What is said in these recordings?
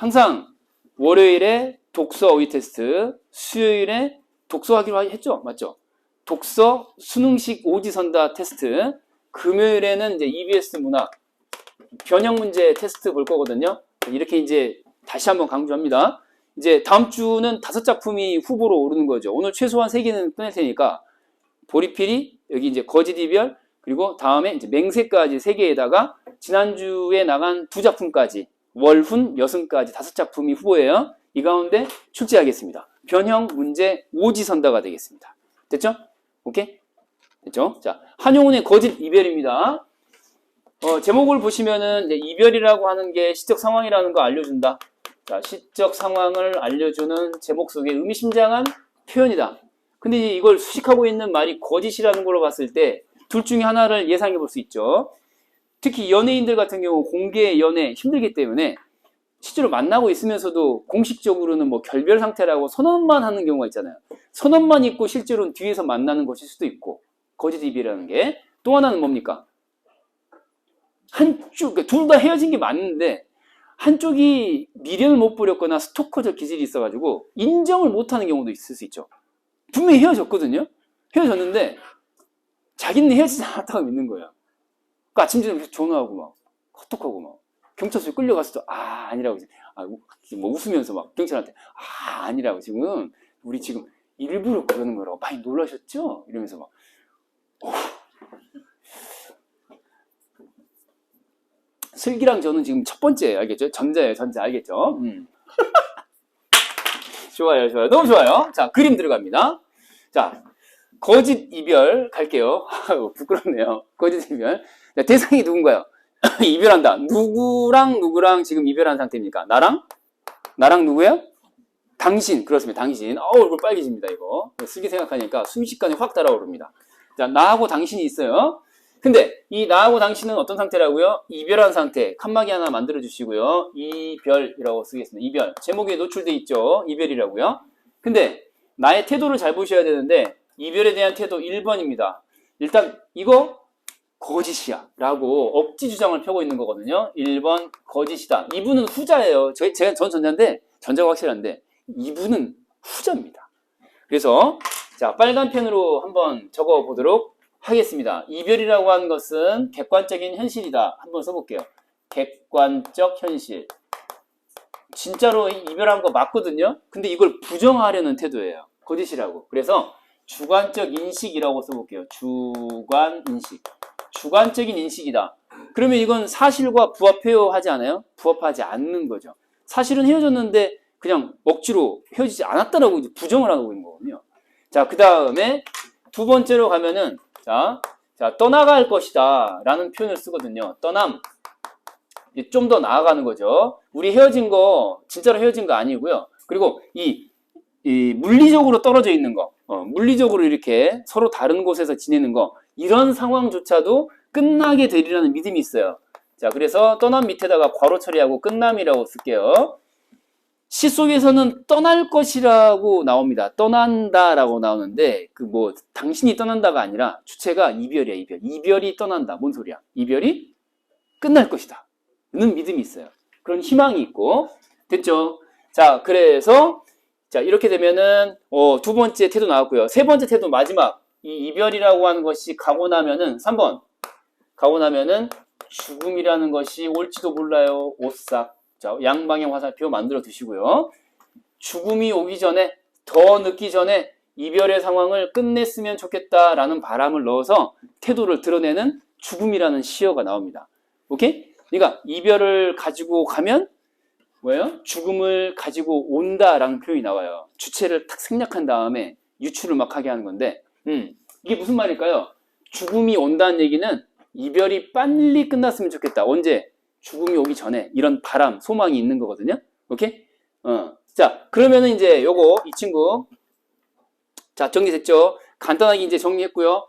항상 월요일에 독서 어휘 테스트, 수요일에 독서 하기로 했죠? 맞죠? 독서 수능식 오지선다 테스트, 금요일에는 이제 EBS 문학 변형 문제 테스트 볼 거거든요. 이렇게 이제 다시 한번 강조합니다. 이제 다음 주는 5작품이 후보로 오르는 거죠. 오늘 최소한 3개는 끝낼 테니까 보리필이, 여기 이제 거짓 이별, 그리고 다음에 이제 맹세까지 3개에다가 지난주에 나간 2작품까지 월훈 여승까지 5작품이 후보예요. 이 가운데 출제하겠습니다. 변형 문제 오지선다가 되겠습니다. 됐죠? 오케이? 됐죠? 자, 한용운의 거짓 이별입니다. 제목을 보시면은 이제 이별이라고 하는 게 시적 상황이라는 거 알려준다. 자, 시적 상황을 알려주는 제목 속에 의미심장한 표현이다. 근데 이걸 수식하고 있는 말이 거짓이라는 걸로 봤을 때 둘 중에 하나를 예상해 볼 수 있죠. 특히 연예인들 같은 경우 공개 연애 힘들기 때문에 실제로 만나고 있으면서도 공식적으로는 뭐 결별 상태라고 선언만 하는 경우가 있잖아요. 선언만 있고 실제로는 뒤에서 만나는 것일 수도 있고, 거짓 이별이라는 게. 또 하나는 뭡니까? 한쪽, 둘 다 헤어진 게 맞는데 한쪽이 미련을 못 버렸거나 스토커적 기질이 있어가지고 인정을 못하는 경우도 있을 수 있죠. 분명히 헤어졌거든요. 헤어졌는데 자기는 헤어지지 않았다고 믿는 거야. 그러니까 아침쯤 계속 전화하고 막 카톡하고 막 경찰서에 끌려갔을 때 아니라고, 뭐 웃으면서 막 경찰한테 아니라고, 지금 우리 지금 일부러 그러는 거라고 많이 놀라셨죠? 이러면서 막 슬기랑 저는 지금 첫 번째, 알겠죠? 전자예요, 전자. 알겠죠? 좋아요, 좋아요. 너무 좋아요. 자, 그림 들어갑니다. 자, 거짓 이별 갈게요. 부끄럽네요. 거짓 이별. 자, 대상이 누군가요? 이별한다. 누구랑 지금 이별한 상태입니까? 나랑 누구예요? 당신. 그렇습니다. 당신. 얼굴 빨개집니다, 이거. 슬기 생각하니까 순식간에 확 달아오릅니다. 자, 나하고 당신이 있어요. 근데 이 나하고 당신은 어떤 상태라고요? 이별한 상태. 칸막이 하나 만들어 주시고요. 이별이라고 쓰겠습니다. 이별. 제목에 노출돼 있죠. 이별이라고요. 근데 나의 태도를 잘 보셔야 되는데 이별에 대한 태도 1번입니다. 일단 이거 거짓이야 라고 억지 주장을 펴고 있는 거거든요. 1번 거짓이다. 이분은 후자예요. 전 전자인데, 전자가 확실한데 이분은 후자입니다. 그래서 자, 빨간 펜으로 한번 적어 보도록 하겠습니다. 이별이라고 하는 것은 객관적인 현실이다. 한번 써볼게요. 객관적 현실. 진짜로 이별한 거 맞거든요. 근데 이걸 부정하려는 태도예요. 거짓이라고. 그래서 주관적 인식이라고 써볼게요. 주관 인식. 주관적인 인식이다. 그러면 이건 사실과 부합해요 하지 않아요? 부합하지 않는 거죠. 사실은 헤어졌는데 그냥 억지로 헤어지지 않았다라고 이제 부정을 하고 있는 거거든요. 자, 그 다음에 두 번째로 가면은 자, 떠나갈 것이다 라는 표현을 쓰거든요. 떠남. 좀 더 나아가는 거죠. 우리 헤어진 거 진짜로 헤어진 거 아니고요. 그리고 이 물리적으로 떨어져 있는 거, 물리적으로 이렇게 서로 다른 곳에서 지내는 거, 이런 상황조차도 끝나게 되리라는 믿음이 있어요. 자, 그래서 떠남 밑에다가 괄호 처리하고 끝남이라고 쓸게요. 시 속에서는 떠날 것이라고 나옵니다. 떠난다라고 나오는데 당신이 떠난다가 아니라 주체가 이별이야, 이별. 이별이 떠난다. 뭔 소리야? 이별이 끝날 것이다 는 믿음이 있어요. 그런 희망이 있고. 됐죠? 자, 그래서 자, 이렇게 되면은 두 번째 태도 나왔고요. 세 번째 태도 마지막. 이 이별이라고 하는 것이 가고 나면은 3번. 가고 나면은 죽음이라는 것이 올지도 몰라요. 오싹. 자, 양방향 화살표 만들어 두시고요. 죽음이 오기 전에, 더 늦기 전에 이별의 상황을 끝냈으면 좋겠다라는 바람을 넣어서 태도를 드러내는 죽음이라는 시어가 나옵니다. 오케이? 그러니까 이별을 가지고 가면 뭐예요? 죽음을 가지고 온다라는 표현이 나와요. 주체를 탁 생략한 다음에 유추를 막 하게 하는 건데, 이게 무슨 말일까요? 죽음이 온다는 얘기는 이별이 빨리 끝났으면 좋겠다. 언제? 죽음이 오기 전에. 이런 바람, 소망이 있는 거거든요. 오케이? 자, 그러면은 이제 이 친구. 자, 정리됐죠? 간단하게 이제 정리했고요.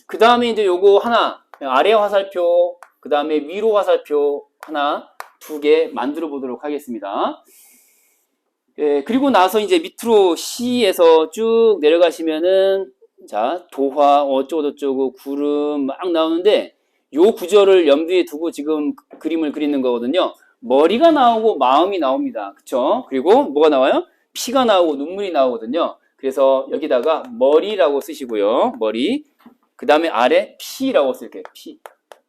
그 다음에 이제 요거 하나, 아래 화살표, 그 다음에 위로 화살표 하나, 2개 만들어 보도록 하겠습니다. 예, 그리고 나서 이제 밑으로 시에서 쭉 내려가시면은, 자, 도화, 어쩌고저쩌고, 구름 막 나오는데, 요 구절을 염두에 두고 지금 그림을 그리는 거거든요. 머리가 나오고 마음이 나옵니다. 그쵸? 그리고 뭐가 나와요? 피가 나오고 눈물이 나오거든요. 그래서 여기다가 머리라고 쓰시고요. 머리. 그 다음에 아래 피라고 쓸게요. 피.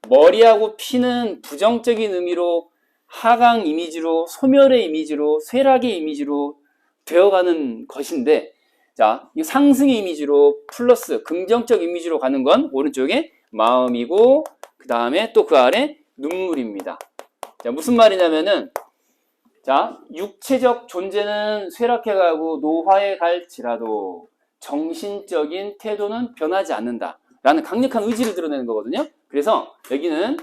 머리하고 피는 부정적인 의미로 하강 이미지로 소멸의 이미지로 쇠락의 이미지로 되어가는 것인데 자, 이 상승의 이미지로 플러스 긍정적 이미지로 가는 건 오른쪽에 마음이고 그 다음에 또 그 아래 눈물입니다. 자, 무슨 말이냐면은 자, 육체적 존재는 쇠락해가고 노화에 갈지라도 정신적인 태도는 변하지 않는다 라는 강력한 의지를 드러내는 거거든요. 그래서 여기는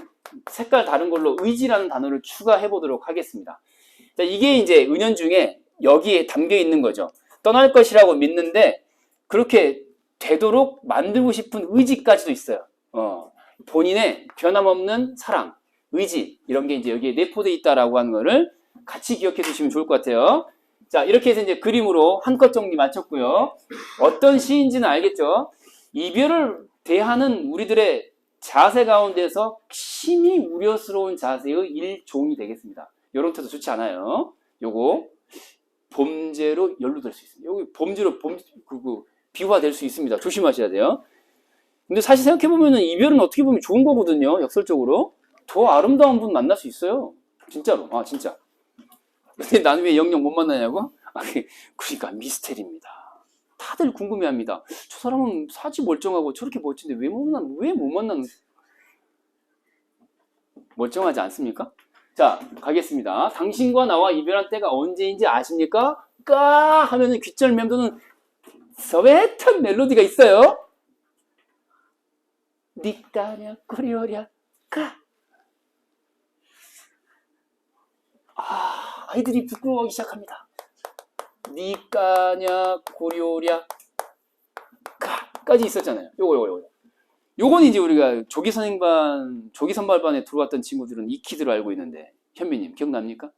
색깔 다른 걸로 의지라는 단어를 추가해 보도록 하겠습니다. 자, 이게 이제 은연중에 여기에 담겨 있는 거죠. 떠날 것이라고 믿는데 그렇게 되도록 만들고 싶은 의지까지도 있어요. 본인의 변함없는 사랑, 의지 이런 게 이제 여기에 내포되어 있다라고 하는 거를 같이 기억해 주시면 좋을 것 같아요. 자, 이렇게 해서 이제 그림으로 한껏 정리 마쳤고요. 어떤 시인지는 알겠죠? 이별을 대하는 우리들의 자세 가운데서 심히 우려스러운 자세의 일종이 되겠습니다. 이런 태도 좋지 않아요. 요거 범죄로 연루될 수 있습니다. 여기 범죄로 비화될 수 있습니다. 조심하셔야 돼요. 근데 사실 생각해보면 이별은 어떻게 보면 좋은 거거든요. 역설적으로. 더 아름다운 분 만날 수 있어요. 진짜로. 아, 진짜. 근데 나는 왜 영영 못 만나냐고? 그러니까 미스테리입니다. 다들 궁금해합니다. 저 사람은 사지 멀쩡하고 저렇게 멋진데 왜 못 만나는? 멀쩡하지 않습니까? 자, 가겠습니다. 당신과 나와 이별한 때가 언제인지 아십니까? 까 하면은 귓절 맴도는 서웨탄 멜로디가 있어요. 니까냐 꾸리오랴 까. 아이들이 부끄러워하기 시작합니다. 니까냐 고리오랴 까까지 있었잖아요. 요건 이제 우리가 조기선발반에 들어왔던 친구들은 익히들을 알고 있는데 현미님 기억납니까?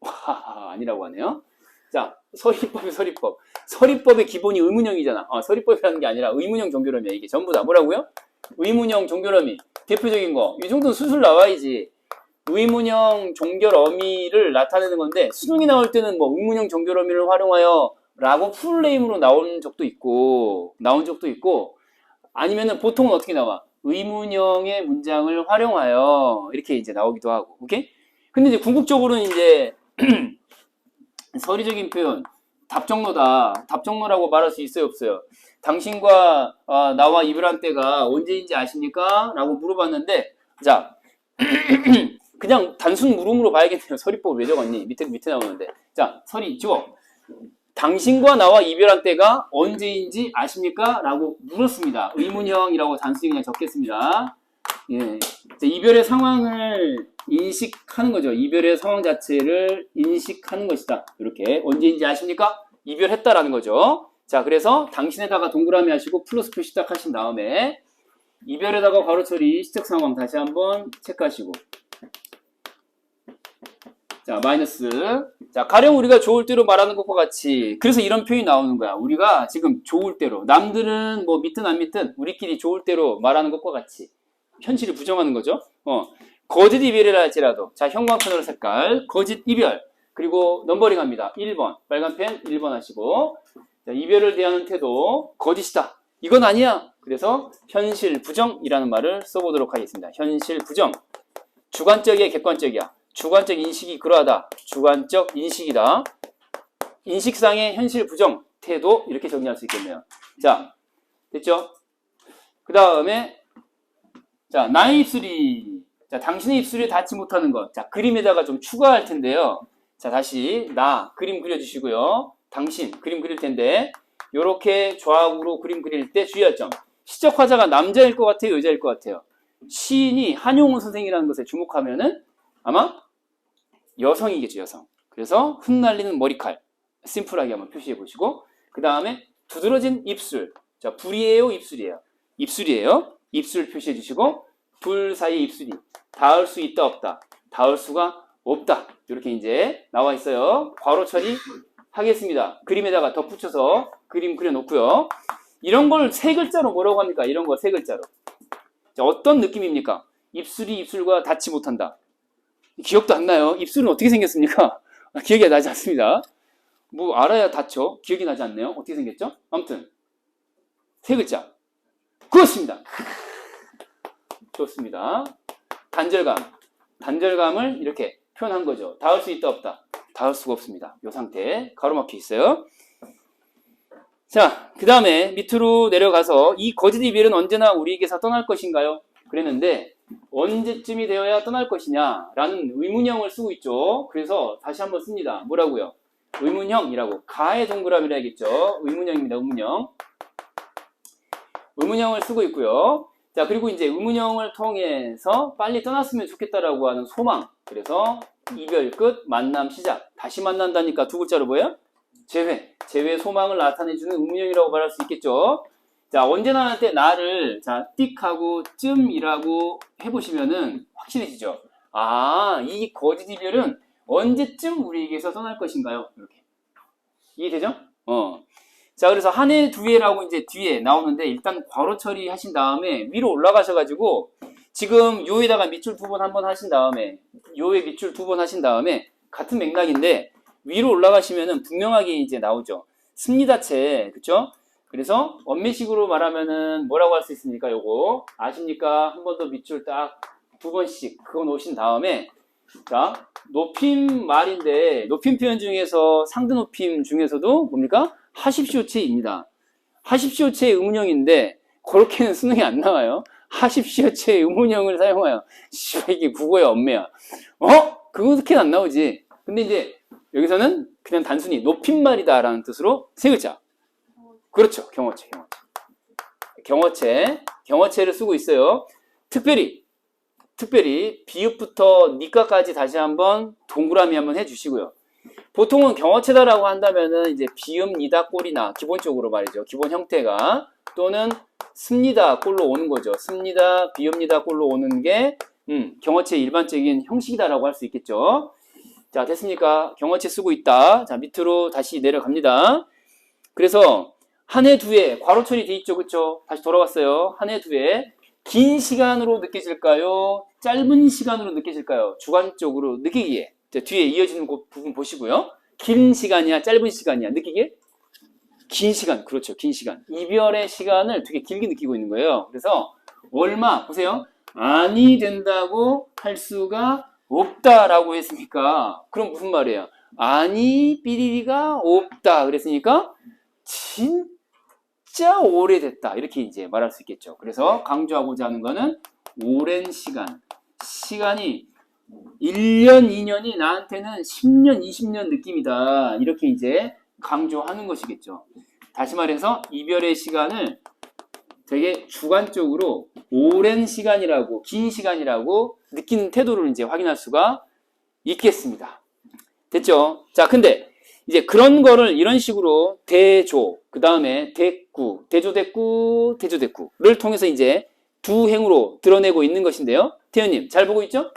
와, 아니라고 하네요. 자, 서리법. 서리법의 기본이 의문형이잖아. 서리법이라는 게 아니라 의문형 종결음이야. 이게 전부 다 뭐라고요? 의문형 종결음이 대표적인 거. 이 정도는 수술 나와야지. 의문형 종결어미를 나타내는 건데 수능이 나올 때는 뭐 의문형 종결어미를 활용하여 라고 풀네임으로 나온 적도 있고 아니면은 보통은 어떻게 나와? 의문형의 문장을 활용하여 이렇게 이제 나오기도 하고. 오케이? 근데 이제 궁극적으로는 이제 서리적인 표현 답정너다. 답정너라고 말할 수 있어요, 없어요? 당신과 나와 이별한 때가 언제인지 아십니까? 라고 물어봤는데 자 그냥 단순 물음으로 봐야겠네요. 서리법 왜 적었니? 밑에 나오는데. 자, 서리 지워. 당신과 나와 이별한 때가 언제인지 아십니까? 라고 물었습니다. 의문형이라고 단순히 그냥 적겠습니다. 예. 이별의 상황을 인식하는 거죠. 이별의 상황 자체를 인식하는 것이다. 이렇게. 언제인지 아십니까? 이별했다라는 거죠. 자, 그래서 당신에다가 동그라미 하시고 플러스 표 시작하신 다음에 이별에다가 괄호 처리 시적 상황 다시 한번 체크하시고 자, 마이너스. 자, 가령 우리가 좋을 대로 말하는 것과 같이 그래서 이런 표현이 나오는 거야. 우리가 지금 좋을 대로 남들은 뭐 믿든 안 믿든 우리끼리 좋을 대로 말하는 것과 같이 현실을 부정하는 거죠. 거짓 이별이라 할지라도 자, 형광펜으로 색깔 거짓 이별 그리고 넘버링 합니다. 1번 빨간 펜 1번 하시고 자, 이별을 대하는 태도 거짓이다. 이건 아니야. 그래서 현실 부정이라는 말을 써보도록 하겠습니다. 현실 부정. 주관적이야 객관적이야? 주관적 인식이 그러하다. 주관적 인식이다. 인식상의 현실 부정 태도 이렇게 정리할 수 있겠네요. 자, 됐죠? 그 다음에 자, 나의 입술이 자, 당신의 입술이 닿지 못하는 것. 자, 그림에다가 좀 추가할 텐데요. 자, 다시 나 그림 그려주시고요. 당신 그림 그릴 텐데 요렇게 좌우로 그림 그릴 때 주의할 점. 시적 화자가 남자일 것 같아요? 여자일 것 같아요? 시인이 한용운 선생이라는 것에 주목하면은 아마 여성이겠죠, 여성. 그래서 흩날리는 머리칼. 심플하게 한번 표시해 보시고 그 다음에 두드러진 입술. 자, 불이에요, 입술이에요? 입술이에요. 입술 표시해 주시고 불 사이에 입술이 닿을 수 있다, 없다? 닿을 수가 없다. 이렇게 이제 나와 있어요. 괄호 처리 하겠습니다. 그림에다가 덧붙여서 그림 그려놓고요. 이런 걸 세 글자로 뭐라고 합니까? 이런 거 세 글자로. 자, 어떤 느낌입니까? 입술이 입술과 닿지 못한다. 기억도 안 나요. 입술은 어떻게 생겼습니까? 기억이 나지 않습니다. 뭐 알아야 다쳐. 기억이 나지 않네요. 어떻게 생겼죠? 아무튼 세 글자. 그렇습니다. 좋습니다. 단절감. 단절감을 이렇게 표현한 거죠. 닿을 수 있다 없다. 닿을 수가 없습니다. 이 상태 가로막혀 있어요. 자, 그 다음에 밑으로 내려가서 이 거짓 이별은 언제나 우리에게서 떠날 것인가요? 그랬는데 언제쯤이 되어야 떠날 것이냐 라는 의문형을 쓰고 있죠. 그래서 다시 한번 씁니다. 뭐라고요? 의문형이라고. 가의 동그라미라 하겠죠. 의문형입니다. 의문형. 의문형을 쓰고 있고요. 자, 그리고 이제 의문형을 통해서 빨리 떠났으면 좋겠다라고 하는 소망. 그래서 이별 끝, 만남 시작. 다시 만난다니까 두 글자로 뭐예요? 재회. 재회 소망을 나타내주는 의문형이라고 말할 수 있겠죠. 자, 언제나 할 때 나를 자, 띡하고 쯤이라고 해보시면은 확실해지죠. 아, 이 거짓 이별은 언제쯤 우리에게서 떠날 것인가요? 이렇게. 이해되죠? 자, 그래서 한 해, 두 해라고 이제 뒤에 나오는데 일단 괄호 처리하신 다음에 위로 올라가셔가지고 지금 요에다가 밑줄 두 번 한 번 하신 다음에 요에 밑줄 두 번 하신 다음에 같은 맥락인데 위로 올라가시면은 분명하게 이제 나오죠. 습니다체, 그쵸? 그래서 원매식으로 말하면은 뭐라고 할 수 있습니까? 요거 아십니까? 한 번 더 밑줄 딱 두 번씩 그거 놓으신 다음에 자, 높임 말인데 높임 표현 중에서 상대 높임 중에서도 뭡니까? 하십시오체입니다. 하십시오체의 의문형인데 그렇게는 수능이 안 나와요. 하십시오체의 의문형을 사용하여 이게 국어의 엄매야. 그렇게 안 나오지. 근데 이제 여기서는 그냥 단순히 높임말이다 라는 뜻으로 세 글자. 그렇죠. 경어체. 경어체를 쓰고 있어요. 특별히 비읍부터 니까까지 다시 한번 동그라미 한번 해주시고요. 보통은 경어체다라고 한다면은 이제 비읍, 니다, 꼴이나 기본적으로 말이죠. 기본 형태가 또는 습니다, 꼴로 오는 거죠. 습니다, 비읍니다, 꼴로 오는 게 경어체의 일반적인 형식이다라고 할 수 있겠죠. 자, 됐습니까? 경어체 쓰고 있다. 자, 밑으로 다시 내려갑니다. 그래서 한 해, 두 해, 괄호 처리 돼 있죠, 그쵸? 다시 돌아왔어요. 한 해, 두 해. 긴 시간으로 느껴질까요? 짧은 시간으로 느껴질까요? 주관적으로 느끼기에. 자, 뒤에 이어지는 부분 보시고요. 긴 시간이야, 짧은 시간이야, 느끼기에? 긴 시간, 그렇죠, 긴 시간. 이별의 시간을 되게 길게 느끼고 있는 거예요. 그래서 얼마, 보세요. 아니 된다고 할 수가 없다라고 했으니까 그럼 무슨 말이에요? 아니 삐리리가 없다 그랬으니까 진짜 오래됐다 이렇게 이제 말할 수 있겠죠. 그래서 강조하고자 하는 거는 오랜 시간, 시간이 1년, 2년이 나한테는 10년, 20년 느낌이다 이렇게 이제 강조하는 것이겠죠. 다시 말해서 이별의 시간을 되게 주관적으로 오랜 시간이라고, 긴 시간이라고 느끼는 태도를 이제 확인할 수가 있겠습니다. 됐죠? 자, 근데 이제 그런 거를 이런 식으로 대조, 그 다음에 대꾸, 대조대꾸, 대조대꾸를 통해서 이제 두 행으로 드러내고 있는 것인데요. 태연님, 잘 보고 있죠?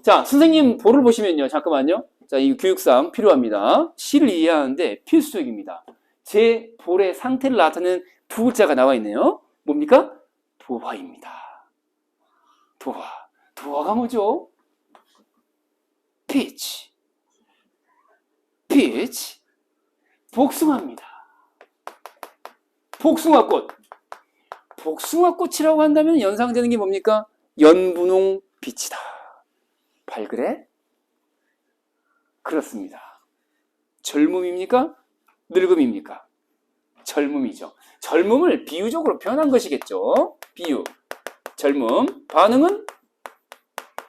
자, 선생님 볼을 보시면요. 잠깐만요. 자, 이 교육상 필요합니다. 시를 이해하는데 필수적입니다. 제 볼의 상태를 나타내는 두 글자가 나와 있네요. 뭡니까? 도화입니다. 도화. 도화가 뭐죠? 피치. 피치. 복숭아입니다. 복숭아꽃. 복숭아꽃이라고 한다면 연상되는 게 뭡니까? 연분홍 빛이다. 발그레? 그렇습니다. 젊음입니까? 늙음입니까? 젊음이죠. 젊음을 비유적으로 표현한 것이겠죠. 비유. 젊음. 반응은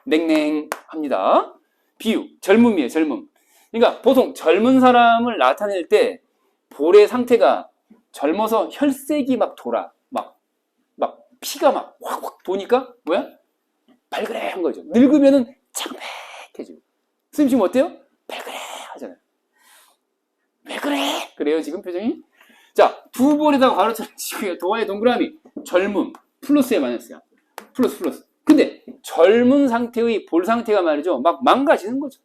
냉랭합니다. 비유. 젊음이에요. 젊음. 그러니까 보통 젊은 사람을 나타낼 때 볼의 상태가 젊어서 혈색이 막 돌아. 막 피가 막 확 도니까 뭐야? 발그레한 거죠. 늙으면은 창백해지고. 선생님 지금 어때요? 발그레 하잖아요. 왜 그래? 그래요 지금 표정이? 자, 두 볼에다가 괄호 쳐주시고요. 도화의 동그라미. 젊음. 플러스에 마이너스야. 플러스. 근데 젊은 상태의 볼 상태가 말이죠. 막 망가지는 거죠.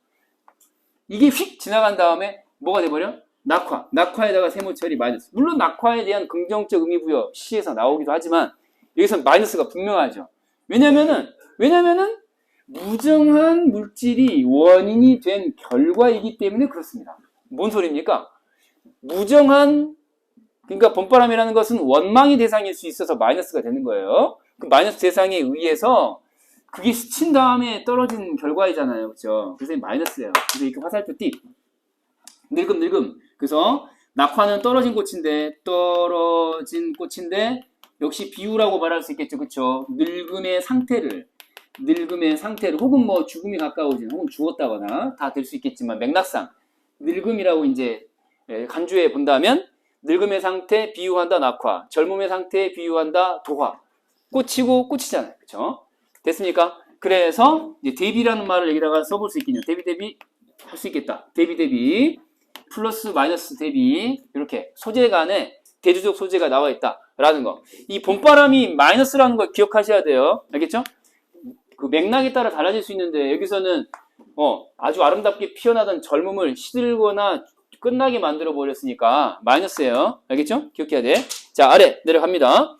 이게 휙 지나간 다음에 뭐가 돼버려? 낙화. 낙화에다가 세모 처리 마이너스. 물론 낙화에 대한 긍정적 의미 부여 시에서 나오기도 하지만 여기서 마이너스가 분명하죠. 왜냐면은 무정한 물질이 원인이 된 결과이기 때문에 그렇습니다. 뭔 소리입니까? 무정한, 그러니까 봄바람이라는 것은 원망의 대상일 수 있어서 마이너스가 되는 거예요. 그 마이너스 대상에 의해서 그게 스친 다음에 떨어진 결과이잖아요. 그렇죠? 그래서 마이너스예요. 그래서 이렇게 화살표 띠. 늙음. 그래서 낙화는 떨어진 꽃인데 역시 비유라고 말할 수 있겠죠. 그렇죠? 늙음의 상태를 혹은 뭐 죽음이 가까워진 혹은 죽었다거나 다 될 수 있겠지만 맥락상 늙음이라고 이제 간주해 본다면 늙음의 상태 비유한다 낙화, 젊음의 상태 비유한다 도화. 꽃이고 꽃이잖아요. 그렇죠? 됐습니까? 그래서 이제 대비라는 말을 여기다가 써볼 수 있겠네요. 대비 할 수 있겠다. 대비 플러스 마이너스 대비 이렇게 소재 간에 대조적 소재가 나와 있다라는 거. 이 봄바람이 마이너스라는 걸 기억하셔야 돼요. 알겠죠? 그 맥락에 따라 달라질 수 있는데 여기서는 아주 아름답게 피어나던 젊음을 시들거나 끝나게 만들어 버렸으니까 마이너스예요. 알겠죠? 기억해야 돼. 자, 아래 내려갑니다.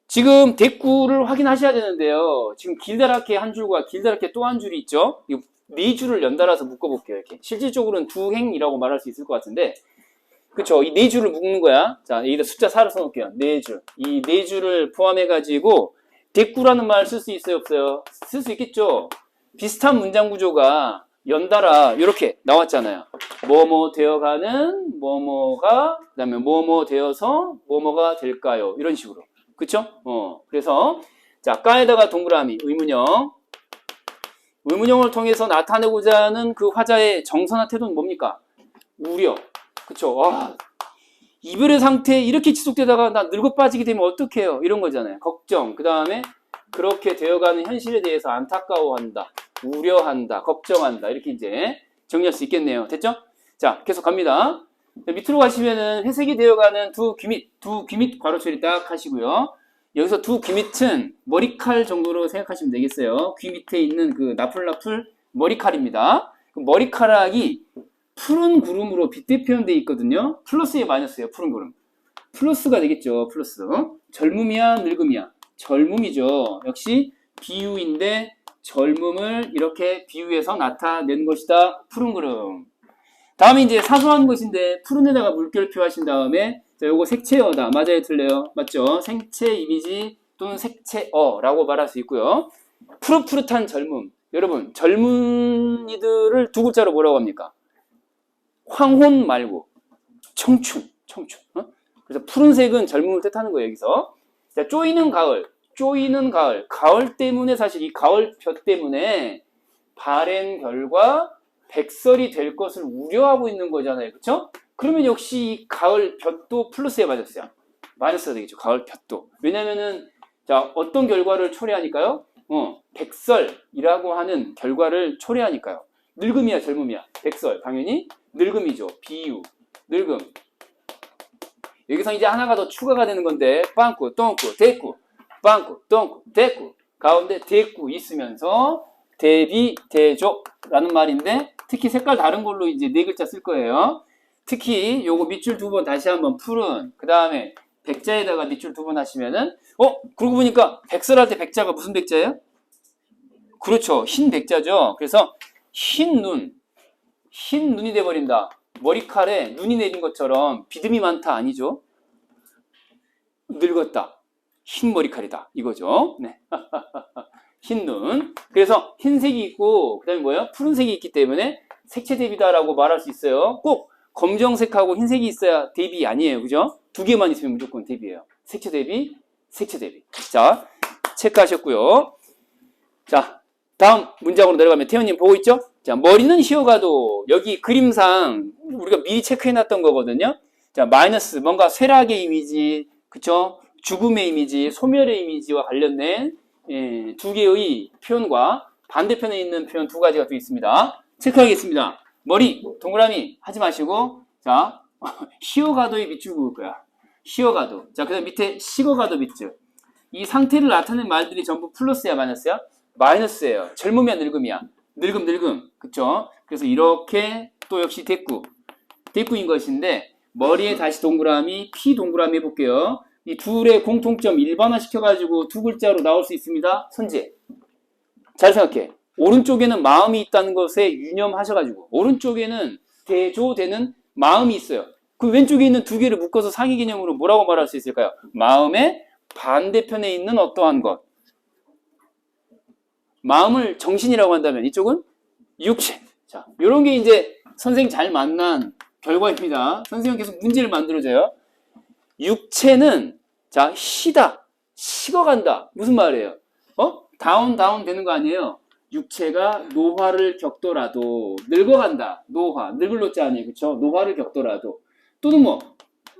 지금 대꾸를 확인하셔야 되는데요. 지금 길다랗게 한 줄과 길다랗게 또 한 줄이 있죠. 이 네 줄을 연달아서 묶어볼게요. 이렇게 실질적으로는 두 행이라고 말할 수 있을 것 같은데, 그쵸? 이 네 줄을 묶는 거야. 자, 여기다 숫자 4를 써놓을게요. 네 줄. 이 네 줄을 포함해가지고 대꾸라는 말 쓸 수 있어요, 없어요? 쓸 수 있겠죠? 비슷한 문장 구조가 연달아 이렇게 나왔잖아요. 뭐뭐 되어가는 뭐뭐가 그다음에 뭐뭐 되어서 뭐뭐가 될까요? 이런 식으로. 그쵸? 그래서 자, 까에다가 동그라미 의문형을 통해서 나타내고자 하는 그 화자의 정서나 태도는 뭡니까? 우려. 그쵸? 와, 이별의 상태 이렇게 지속되다가 나 늙어 빠지게 되면 어떡해요? 이런 거잖아요. 걱정. 그 다음에 그렇게 되어가는 현실에 대해서 안타까워한다, 우려한다, 걱정한다. 이렇게 이제 정리할 수 있겠네요. 됐죠? 자, 계속 갑니다. 밑으로 가시면은 회색이 되어가는 두 귀밑 괄호 처리 딱 하시고요. 여기서 두 귀밑은 머리칼 정도로 생각하시면 되겠어요. 귀 밑에 있는 그 나풀나풀 머리칼입니다. 그 머리카락이 푸른 구름으로 빗대 표현되어 있거든요. 플러스에 마이너스예요. 푸른 구름. 플러스가 되겠죠. 플러스. 젊음이야, 늙음이야. 젊음이죠. 역시 비유인데 젊음을 이렇게 비유해서 나타낸 것이다. 푸른 구름. 다음에 이제 사소한 것인데 푸른 데다가 물결표 하신 다음에 자, 요거 색채어다. 맞아요, 틀려요? 맞죠? 생체 이미지 또는 색채어라고 말할 수 있고요. 푸릇푸릇한 젊음. 여러분, 젊은이들을 두 글자로 뭐라고 합니까? 황혼 말고 청춘. 그래서 푸른색은 젊음을 뜻하는 거예요, 여기서. 자, 쪼이는 가을. 가을 때문에 사실 이 가을볕 때문에 바랜 결과 백설이 될 것을 우려하고 있는 거잖아요. 그쵸? 그러면 역시 이 가을 볕도 플러스에 맞았어요. 마이너스가 되겠죠. 가을 볕도. 왜냐면은, 자, 어떤 결과를 초래하니까요? 백설이라고 하는 결과를 초래하니까요. 늙음이야, 젊음이야. 백설. 당연히 늙음이죠. 비유. 늙음. 여기서 이제 하나가 더 추가가 되는 건데, 빵꾸, 똥꾸, 대꾸. 빵꾸, 똥꾸, 대꾸. 가운데 대꾸 있으면서 대비, 대조라는 말인데, 특히 색깔 다른 걸로 이제 네 글자 쓸 거예요. 특히 요거 밑줄 두 번 다시 한번 푸른 그 다음에 백자에다가 밑줄 두 번 하시면은 그러고 보니까 백설할 때 백자가 무슨 백자예요? 그렇죠. 흰 백자죠. 그래서 흰 눈이 돼버린다. 머리칼에 눈이 내린 것처럼 비듬이 많다 아니죠? 늙었다. 흰 머리칼이다. 이거죠. 네. 흰 눈. 그래서 흰색이 있고 그다음에 뭐예요? 푸른색이 있기 때문에 색채 대비다라고 말할 수 있어요. 꼭 검정색하고 흰색이 있어야 대비 아니에요. 그죠? 두 개만 있으면 무조건 대비예요. 색채 대비. 자, 체크하셨고요. 자, 다음 문장으로 내려가면 태연님 보고 있죠? 자, 머리는 휘어가도 여기 그림상 우리가 미리 체크해놨던 거거든요. 자, 마이너스 뭔가 쇠락의 이미지, 그쵸? 죽음의 이미지, 소멸의 이미지와 관련된 두 개의 표현과 반대편에 있는 표현 두 가지가 또 있습니다. 체크하겠습니다. 머리, 동그라미 하지 마시고, 자, 휘어가도의 밑줄 그을 거야. 휘어가도. 자, 그 다음 밑에 식어가도 밑줄. 이 상태를 나타낸 말들이 전부 플러스야, 마이너스야? 마이너스예요. 젊음이야, 늙음이야? 늙음. 그쵸? 그래서 이렇게 또 역시 대꾸인 것인데, 머리에 다시 동그라미, 피 동그라미 해볼게요. 이 둘의 공통점 일반화 시켜가지고 두 글자로 나올 수 있습니다. 선제. 잘 생각해. 오른쪽에는 마음이 있다는 것에 유념하셔가지고 오른쪽에는 대조되는 마음이 있어요. 그 왼쪽에 있는 두 개를 묶어서 상위 개념으로 뭐라고 말할 수 있을까요? 마음의 반대편에 있는 어떠한 것. 마음을 정신이라고 한다면 이쪽은 육체. 자, 요런 게 이제 선생 잘 만난 결과입니다. 선생은 계속 문제를 만들어줘요. 육체는 자, 시다. 식어간다. 무슨 말이에요? 다운 되는 거 아니에요? 육체가 노화를 겪더라도 늙어간다. 노화. 늙을 노자 아니에요. 그쵸? 노화를 겪더라도. 또는 뭐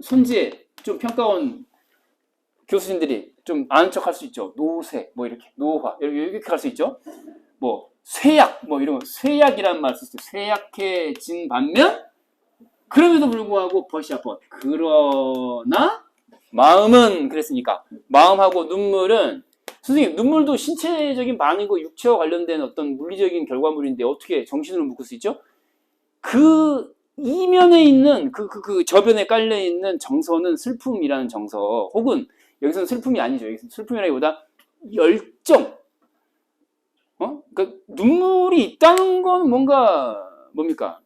손지에 좀 평가원 교수님들이 좀 아는 척 할 수 있죠. 노쇠, 뭐 이렇게, 노화, 이렇게 할 수 있죠. 뭐, 쇠약, 뭐 이런 거, 쇠약이라는 말 쓸 때, 쇠약해진 반면, 그럼에도 불구하고, 버시아번. 그러나, 마음은 그랬으니까, 마음하고 눈물은, 선생님, 눈물도 신체적인 반응이고 육체와 관련된 어떤 물리적인 결과물인데 어떻게 정신으로 묶을 수 있죠? 그 이면에 있는, 그 저변에 깔려있는 정서는 슬픔이라는 정서, 혹은 여기서는 슬픔이 아니죠. 여기서는 슬픔이라기보다 열정. 그러니까 눈물이 있다는 건 뭡니까?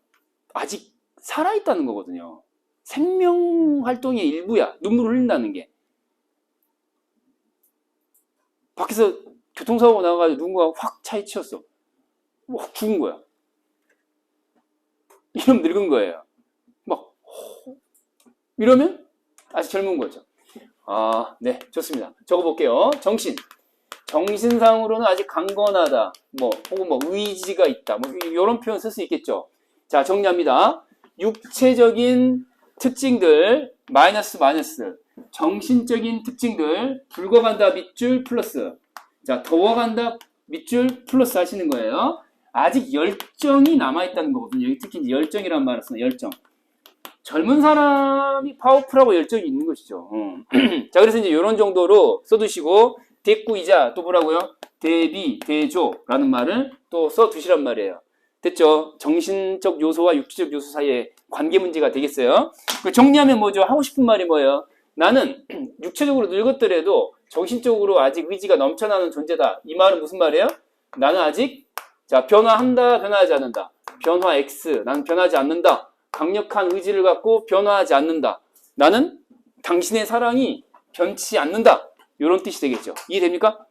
아직 살아있다는 거거든요. 생명 활동의 일부야. 눈물을 흘린다는 게. 밖에서 교통사고가 나가지고 누군가가 확 차에 치였어. 확 죽은 거야. 이러면 늙은 거예요. 막 이러면 아직 젊은 거죠. 아, 네, 좋습니다. 적어볼게요. 정신상으로는 아직 강건하다. 뭐, 혹은 뭐, 의지가 있다. 뭐, 이런 표현 쓸 수 있겠죠. 자, 정리합니다. 육체적인 특징들, 마이너스. 정신적인 특징들, 붉어간다, 밑줄, 플러스. 자, 더워간다, 밑줄, 플러스 하시는 거예요. 아직 열정이 남아있다는 거거든요. 여기 특히 열정이라는 말을 쓰는 열정. 젊은 사람이 파워풀하고 열정이 있는 것이죠. 자, 그래서 이제 이런 정도로 써두시고, 대꾸이자 또 뭐라고요? 대비, 대조라는 말을 또 써두시란 말이에요. 됐죠? 정신적 요소와 육체적 요소 사이에 관계 문제가 되겠어요. 정리하면 뭐죠? 하고 싶은 말이 뭐예요? 나는 육체적으로 늙었더라도 정신적으로 아직 의지가 넘쳐나는 존재다. 이 말은 무슨 말이에요? 나는 아직 자, 변화한다, 변화하지 않는다. 변화 X, 나는 변하지 않는다. 강력한 의지를 갖고 변화하지 않는다. 나는 당신의 사랑이 변치 않는다. 이런 뜻이 되겠죠. 이해됩니까?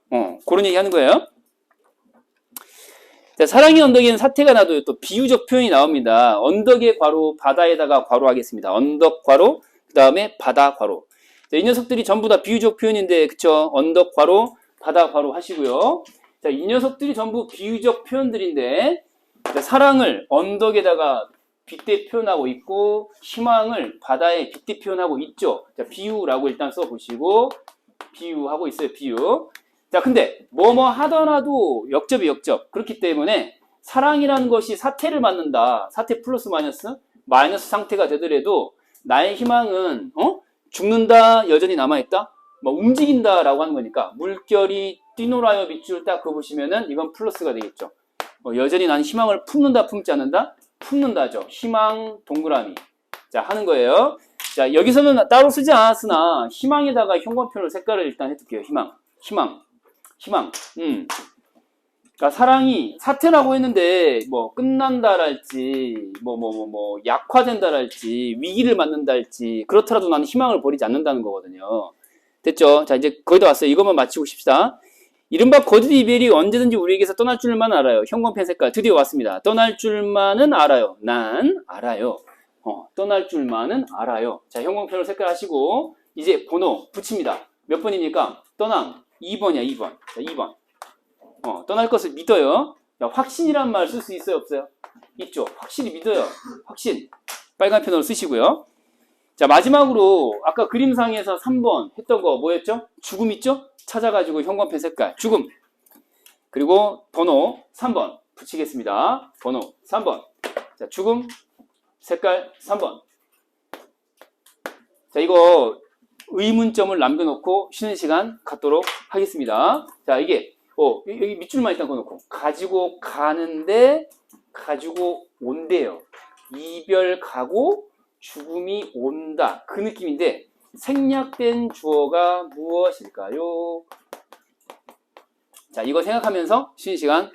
그런 얘기 하는 거예요. 자, 사랑의 언덕에는 사태가 나도 또 비유적 표현이 나옵니다. 언덕의 괄호, 바다에다가 괄호 하겠습니다. 언덕 괄호, 그 다음에 바다 괄호. 자, 이 녀석들이 전부 다 비유적 표현인데, 그쵸? 언덕 괄호, 바다 괄호 하시고요. 자, 이 녀석들이 전부 비유적 표현들인데, 자, 사랑을 언덕에다가 빗대 표현하고 있고, 희망을 바다에 빗대 표현하고 있죠. 자, 비유라고 일단 써보시고, 비유하고 있어요, 비유. 자, 근데 뭐뭐 하더라도 역접이 역접. 그렇기 때문에 사랑이라는 것이 사태를 맞는다. 사태 플러스 마이너스 상태가 되더라도 나의 희망은 죽는다, 여전히 남아있다, 뭐 움직인다라고 하는 거니까 물결이 뛰놀아요 밑줄 딱 그거 보시면은 이건 플러스가 되겠죠. 여전히 난 희망을 품는다, 품지 않는다? 품는다죠. 희망 동그라미. 자, 하는 거예요. 자, 여기서는 따로 쓰지 않았으나 희망에다가 형광펜으로 색깔을 일단 해둘게요. 희망. 그러니까 사랑이 사태라고 했는데 뭐 끝난다랄지 뭐 약화된다랄지 위기를 맞는다랄지 그렇더라도 나는 희망을 버리지 않는다는 거거든요. 됐죠? 자, 이제 거의 다 왔어요. 이것만 마치고 싶시다. 이른바 거짓 이별이 언제든지 우리에게서 떠날 줄만 알아요. 형광펜 색깔 드디어 왔습니다. 떠날 줄만은 알아요. 난 알아요. 떠날 줄만은 알아요. 자, 형광펜으로 색깔 하시고 이제 번호 붙입니다. 몇 번입니까? 떠남 2번이야. 2번. 자, 2번. 떠날 것을 믿어요. 야, 확신이란 말 쓸 수 있어요? 없어요? 있죠. 확실히 믿어요. 확신. 빨간 펜으로 쓰시고요. 자, 마지막으로 아까 그림상에서 3번 했던 거 뭐였죠? 죽음 있죠? 찾아가지고 형광펜 색깔 죽음. 그리고 번호 3번 붙이겠습니다. 번호 3번. 자, 죽음 색깔 3번. 자, 이거 의문점을 남겨놓고 쉬는 시간 갖도록 하겠습니다. 자, 이게 여기 밑줄만 일단 꺼놓고 가지고 가는데 가지고 온대요. 이별 가고 죽음이 온다. 그 느낌인데 생략된 주어가 무엇일까요? 자, 이거 생각하면서 쉬는 시간